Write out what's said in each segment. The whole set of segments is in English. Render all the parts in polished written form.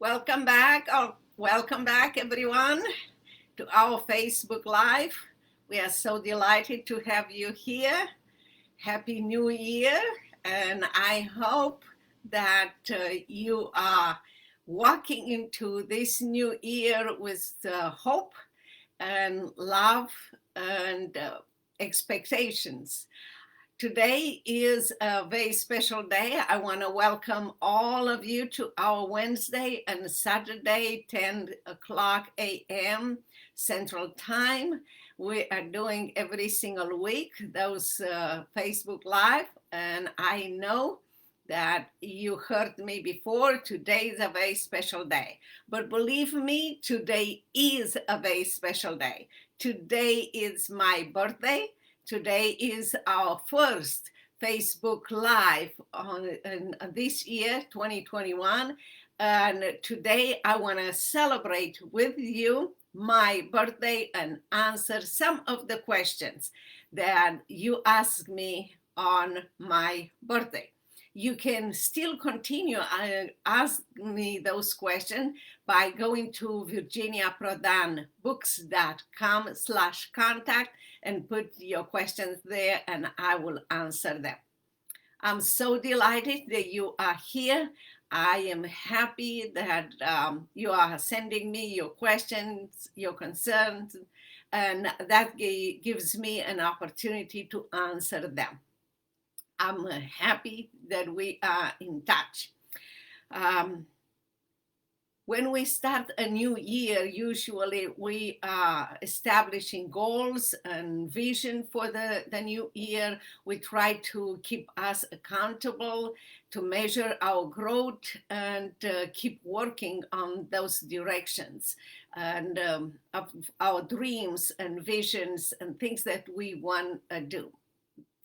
Welcome back, everyone, to our Facebook Live. We are so delighted to have you here. Happy New Year, and I hope that you are walking into this new year with hope and love and expectations. Today is a very special day. I want to welcome all of you to our Wednesday and Saturday, 10 o'clock a.m. Central Time. We are doing every single week those Facebook Live, and I know that you heard me before. Today is a very special day. But believe me, today is a very special day. Today is my birthday. Today is our first Facebook Live in this year, 2021. And today I want to celebrate with you my birthday and answer some of the questions that you asked me on my birthday. You can still continue ask me those questions by going to virginiaprodanbooks.com/contact and put your questions there and I will answer them. I'm so delighted that you are here. I am happy that you are sending me your questions, your concerns, and that gives me an opportunity to answer them. I'm happy that we are in touch. When we start a new year, usually we are establishing goals and vision for the new year. We try to keep us accountable, to measure our growth and keep working on those directions and of our dreams and visions and things that we want to do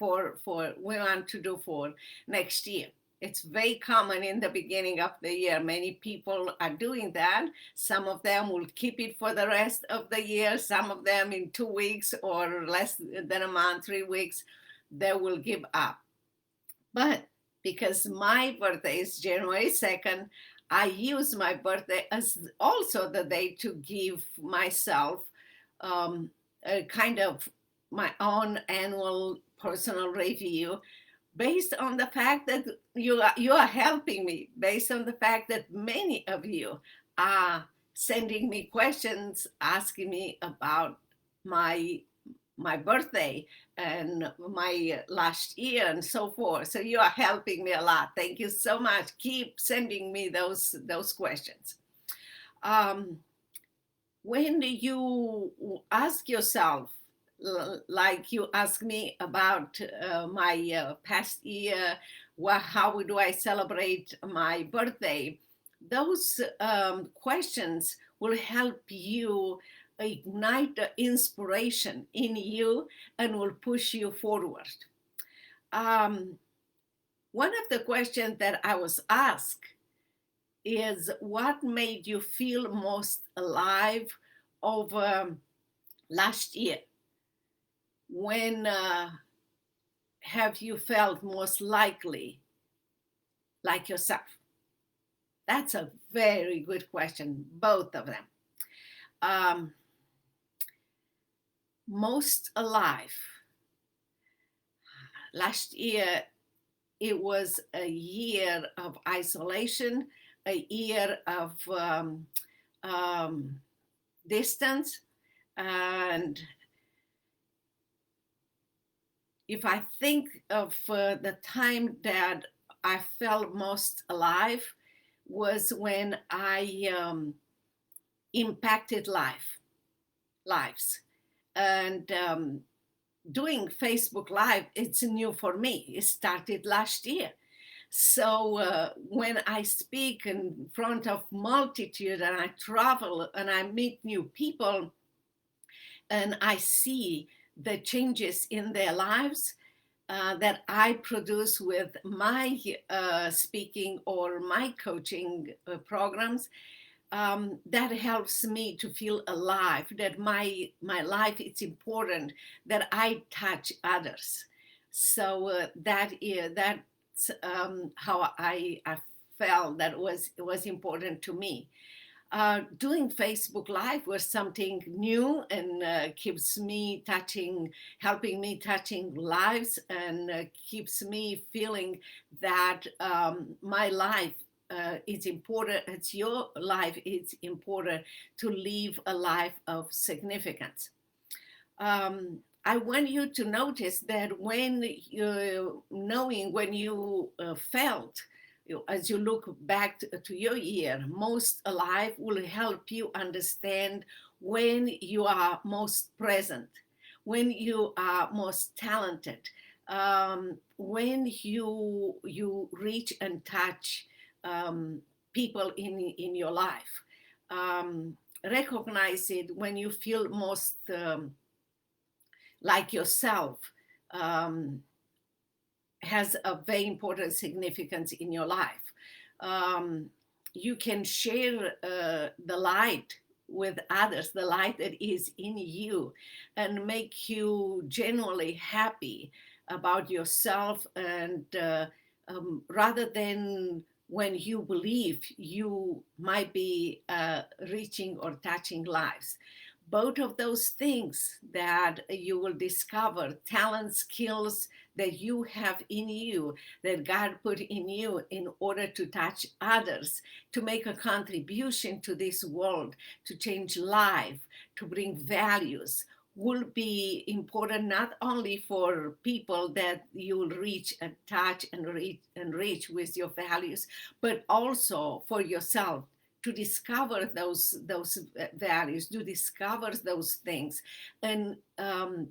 we want to do for next year. It's very common in the beginning of the year. Many people are doing that. Some of them will keep it for the rest of the year. Some of them in 2 weeks or less than a month, 3 weeks, they will give up. But because my birthday is January 2nd, I use my birthday as also the day to give myself a kind of my own annual personal review based on the fact that you are helping me, based on the fact that many of you are sending me questions, asking me about my birthday and my last year and so forth. So you are helping me a lot. Thank you so much. Keep sending me those questions. When you ask yourself, like you asked me about my past year, how do I celebrate my birthday? Those questions will help you ignite the inspiration in you and will push you forward. One of the questions that I was asked is, what made you feel most alive over last year? When have you felt most likely like yourself? That's a very good question, both of them. Most alive. Last year, it was a year of isolation, a year of distance, and if I think of the time that I felt most alive was when I impacted lives. And doing Facebook Live, it's new for me. It started last year. So when I speak in front of multitude and I travel and I meet new people and I see the changes in their lives that I produce with my speaking or my coaching programs, that helps me to feel alive, that my life, it's important that I touch others. So that's how I felt that was important to me. Doing Facebook Live was something new and keeps me touching, helping me touching lives, and keeps me feeling that my life is important. It's your life. It's important to live a life of significance. I want you to notice that when you knowing when you felt as you look back to your year most alive will help you understand when you are most present, when you are most talented, when you reach and touch people in your life. Recognize it when you feel most like yourself, um, has a very important significance in your life. Um, you can share the light with others, the light that is in you, and make you genuinely happy about yourself. And rather than when you believe you might be reaching or touching lives, both of those things that you will discover, talent, skills that you have in you, that God put in you in order to touch others, to make a contribution to this world, to change life, to bring values, will be important not only for people that you will reach and touch and reach with your values, but also for yourself, to discover those values, to discover those things, and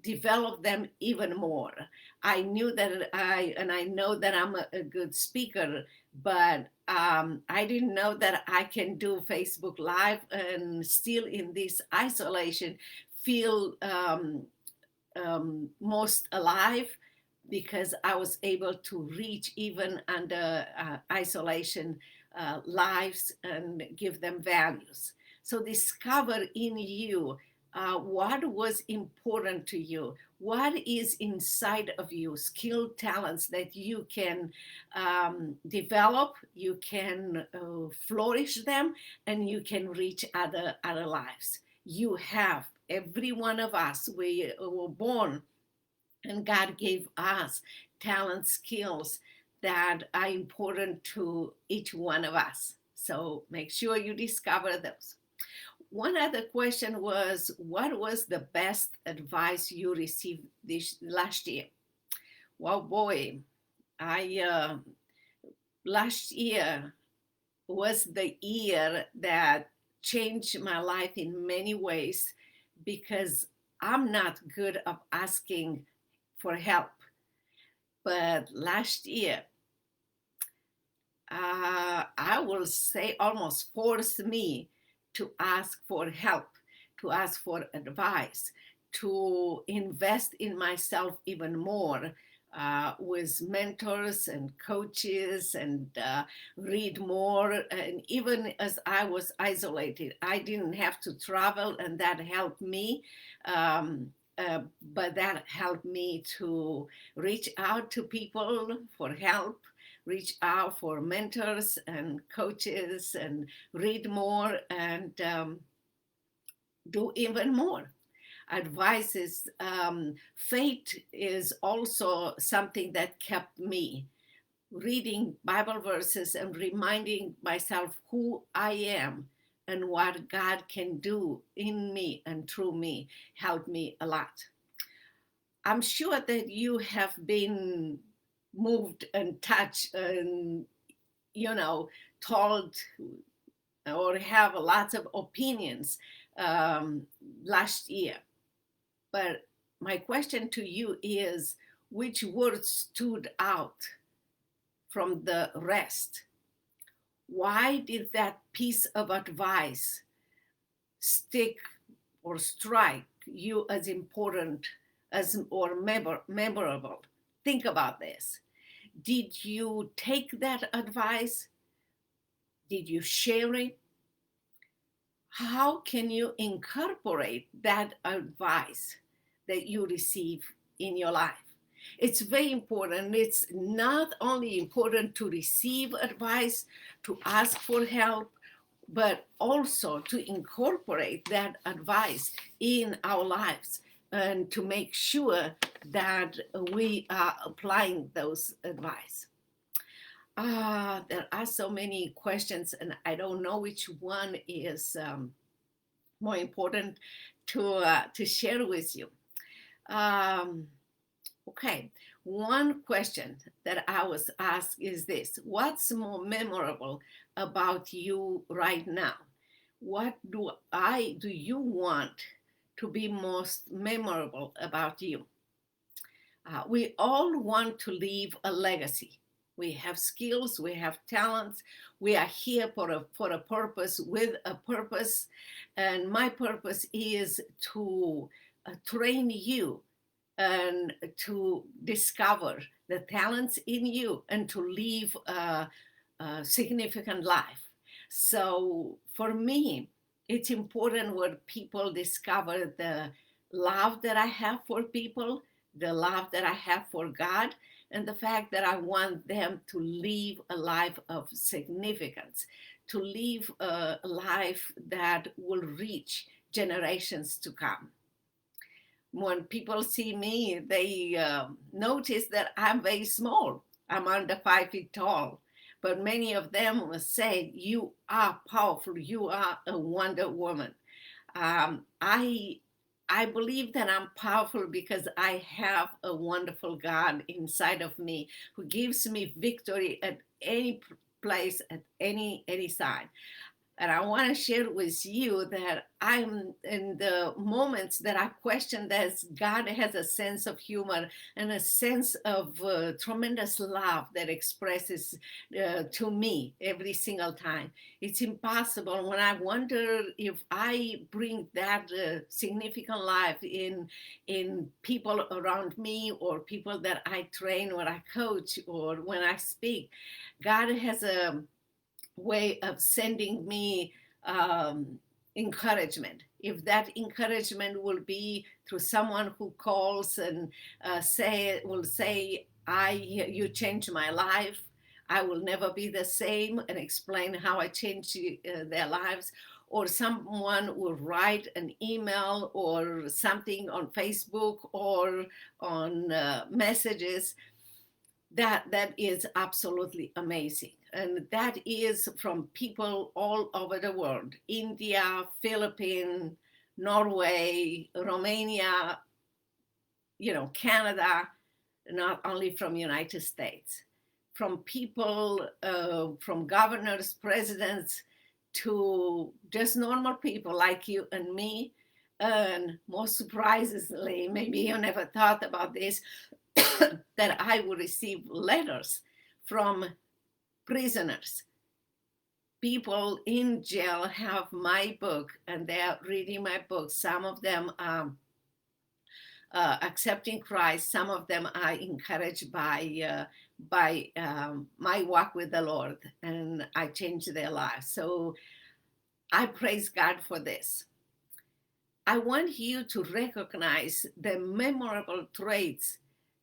develop them even more. I knew that I know that I'm a good speaker, but I didn't know that I can do Facebook Live and still in this isolation feel most alive, because I was able to reach even under isolation lives and give them values. So discover in you what was important to you, what is inside of you, skill, talents that you can develop, you can flourish them, and you can reach other lives. You have, every one of us, we were born and God gave us talent, skills that are important to each one of us. So make sure you discover those. One other question was, what was the best advice you received this last year? Well, boy, I last year was the year that changed my life in many ways, because I'm not good at asking for help. But last year, I will say almost forced me to ask for help, to ask for advice, to invest in myself even more, with mentors and coaches, and read more. And even as I was isolated, I didn't have to travel, and that helped me. But that helped me to reach out to people for help, reach out for mentors and coaches, and read more, and do even more. Advice is, faith is also something that kept me reading Bible verses and reminding myself who I am and what God can do in me and through me helped me a lot. I'm sure that you have been moved and touched and, you know, told or have lots of opinions um, last year. But my question to you is, which words stood out from the rest? Why did that piece of advice stick or strike you as important as or memorable? Think about this. Did you take that advice? Did you share it? How can you incorporate that advice that you receive in your life? It's very important. It's not only important to receive advice, to ask for help, but also to incorporate that advice in our lives and to make sure that we are applying those advice. There are so many questions, and I don't know which one is more important to share with you. Um, okay, one question that I was asked is this: what's more memorable about you right now? What do you want to be most memorable about you? We all want to leave a legacy. We have skills, we have talents, we are here for a purpose, with a purpose. And my purpose is to train you and to discover the talents in you and to live a significant life. So for me, it's important when people discover the love that I have for people, the love that I have for God, and the fact that I want them to live a life of significance, to live a life that will reach generations to come. When people see me, they notice that I'm very small. I'm under 5 feet tall. But many of them will say, "You are powerful. You are a Wonder Woman." I believe that I'm powerful because I have a wonderful God inside of me who gives me victory at any place, at any side. And I want to share with you that I'm in the moments that I question that God has a sense of humor and a sense of tremendous love that expresses to me every single time. It's impossible when I wonder if I bring that significant life in people around me or people that I train or I coach or when I speak. God has a way of sending me encouragement. If that encouragement will be through someone who calls and say, you changed my life. I will never be the same, and explain how I changed their lives. Or someone will write an email or something on Facebook or on messages. That is absolutely amazing, and that is from people all over the world: India, Philippines, Norway, Romania, Canada, not only from United States, from people, from governors, presidents, to just normal people like you and me. And most surprisingly, maybe you never thought about this, that I would receive letters from prisoners. People in jail have my book and they are reading my book. Some of them are accepting Christ. Some of them are encouraged by my walk with the Lord, and I changed their lives. So I praise God for this. I want you to recognize the memorable traits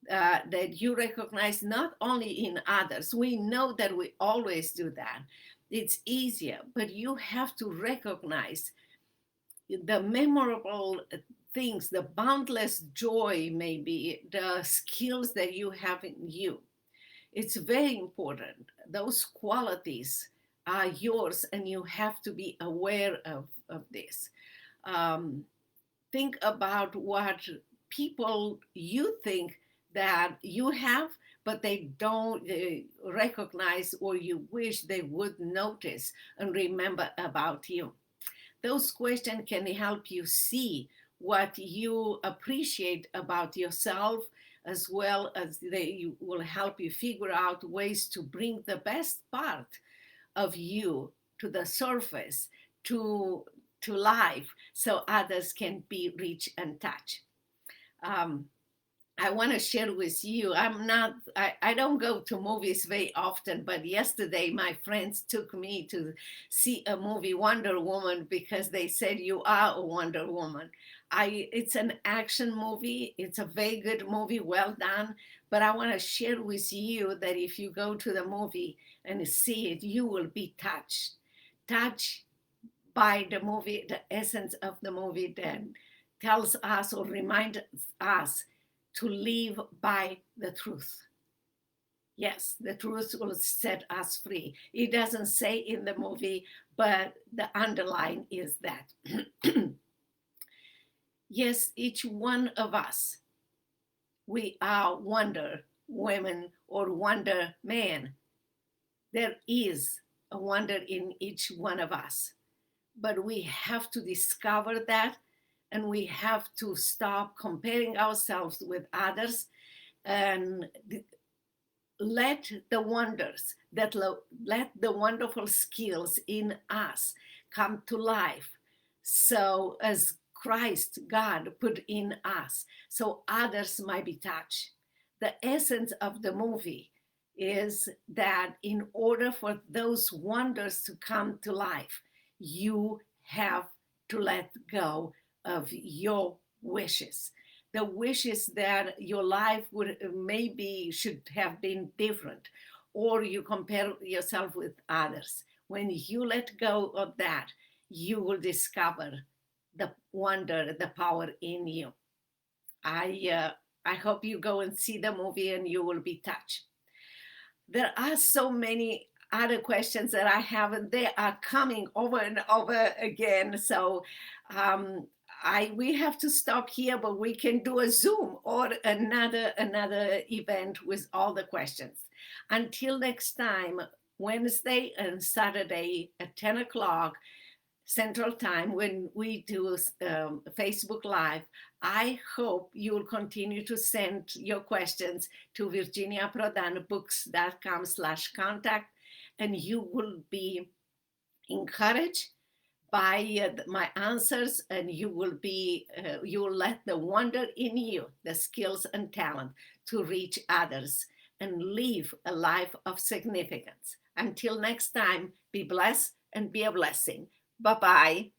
that you recognize not only in others. We know that we always do that. It's easier, but you have to recognize the memorable things, the boundless joy, maybe the skills that you have in you. It's very important. Those qualities are yours, and you have to be aware of this. Think about what people you think that you have, but they don't recognize, or you wish they would notice and remember about you. Those questions can help you see what you appreciate about yourself, as well as they will help you figure out ways to bring the best part of you to the surface, to life, so others can be reached and touched. I want to share with you. I don't go to movies very often, but yesterday my friends took me to see a movie, Wonder Woman, because they said you are a Wonder Woman. It's an action movie. It's a very good movie, well done. But I want to share with you that if you go to the movie and see it, you will be touched by the movie, the essence of the movie that tells us or reminds us to live by the truth. Yes, the truth will set us free. It doesn't say in the movie, but the underline is that. Yes, each one of us, we are Wonder Women or Wonder Man. There is a wonder in each one of us, but we have to discover that, and we have to stop comparing ourselves with others and let the wonders let the wonderful skills in us come to life, so as Christ God put in us, so others might be touched. The essence of the movie is that in order for those wonders to come to life, you have to let go of your wishes, the wishes that your life would maybe should have been different, or you compare yourself with others. When you let go of that, you will discover the wonder, the power in you. I hope you go and see the movie and you will be touched. There are so many other questions that I have, and they are coming over and over again. So we have to stop here, but we can do a Zoom or another event with all the questions. Until next time, Wednesday and Saturday at 10 o'clock Central Time, when we do Facebook Live. I hope you'll continue to send your questions to virginiaprodanbooks.com/contact, and you will be encouraged by my answers, and you will let the wonder in you, the skills and talent to reach others and live a life of significance. Until next time, be blessed and be a blessing. Bye bye.